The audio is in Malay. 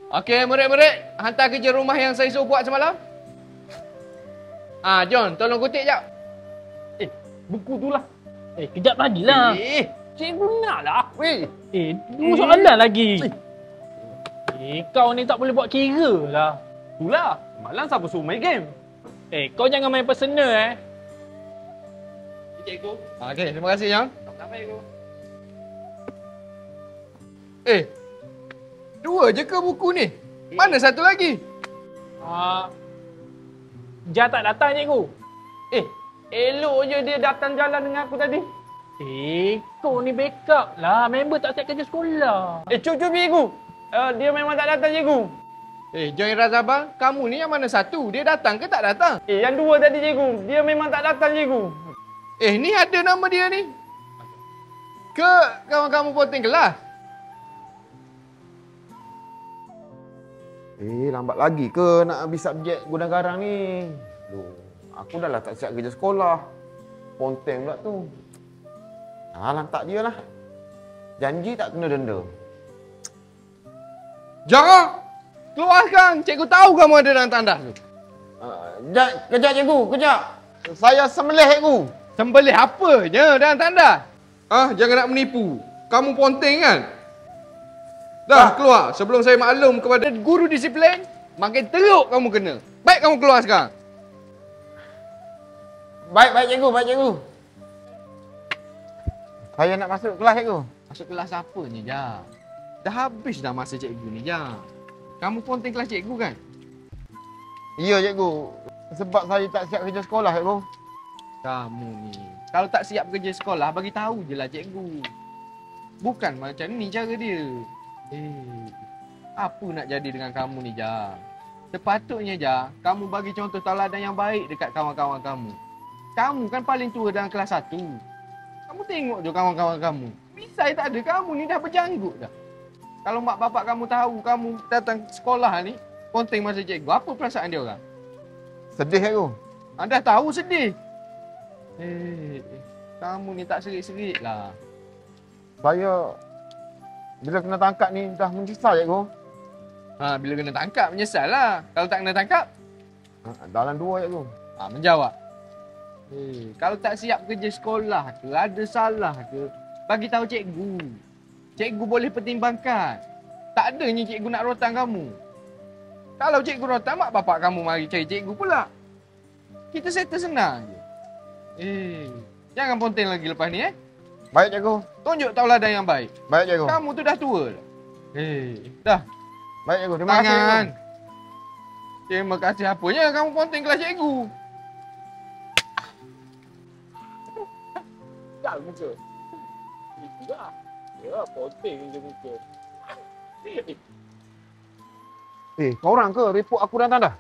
Okey, murid-murid. Hantar kerja rumah yang saya suruh buat semalam. John, tolong kutip jap. Buku tu lah. Kejap lagilah. Cikgu nak lah. Dua soalan lagi. Kau ni tak boleh buat kira lah. Itulah. Malam siapa suruh main game? Kau jangan main personal Cikgu. Okey, terima kasih, John. Sama-sama, cikgu. Dua je ke buku ni? Mana satu lagi? Jah tak datang cikgu. Elok je dia datang jalan dengan aku tadi. Kau ni backup lah. Member tak siap kerja sekolah. Cuba cikgu. Dia memang tak datang, cikgu. John Razabal, kamu ni yang mana satu? Dia datang ke tak datang? Yang dua tadi, cikgu. Dia memang tak datang, cikgu. Ni ada nama dia ni. Ke kawan-kamu ponteng kelas? Lambat lagi ke nak habis subjek gudang garang ni? Aku dah lah tak siap kerja sekolah. Ponteng pula tu. Lantak dia lah. Janji tak kena denda. Jangan! Keluarkan! Cikgu tahu kamu ada dalam tandas tu. Kejap cikgu, kejap. Saya sembelih cikgu. Sembelih apanya dalam tandas? Jangan nak menipu. Kamu ponteng kan? Dah, keluar. Sebelum saya maklum kepada guru disiplin, makin teruk kamu kena. Baik kamu keluar sekarang. Baik cikgu, baik cikgu. Saya nak masuk kelas cikgu. Masuk kelas apa ni, Jah? Dah habis dah masa cikgu ni, Jah. Kamu ponteng kelas cikgu kan? Ya cikgu. Sebab saya tak siap kerja sekolah cikgu. Kamu ni, kalau tak siap kerja sekolah, bagi tahu je lah cikgu. Bukan macam ni cara dia. Apa nak jadi dengan kamu ni, Jah? Sepatutnya, Jah, kamu bagi contoh tauladan yang baik dekat kawan-kawan kamu. Kamu kan paling tua dalam kelas 1. Kamu tengok je kawan-kawan kamu. Misai tak ada, kamu ni dah berjanggut dah. Kalau mak bapak kamu tahu kamu datang sekolah ni, ponteng masa cikgu, apa perasaan dia orang? Sedih cikgu. Anda tahu sedih. Kamu ni tak serik-serik lah. Saya bila kena tangkap ni dah menyesal cikgu. Bila kena tangkap menyesal lah. Kalau tak kena tangkap? Dalam 2 cikgu. Menjawab. Kalau tak siap kerja sekolah ke, ada salah ke, bagi tahu cikgu. Cikgu boleh pertimbangkan. Tak adanya cikgu nak rotan kamu. Kalau cikgu rotan, mak bapak kamu mari cari cikgu pula. Kita settle senang je. Jangan ponteng lagi lepas ni Baik cikgu. Tunjuk tauladan yang baik. Baik cikgu. Kamu tu dah tua dah. Dah. Baik cikgu, terima kasih cikgu. Terima kasih apanya kamu ponteng kelas cikgu. Tak muka. Itulah. Ya, ponteng je muka. Kau orang ke report aku dalam tandas?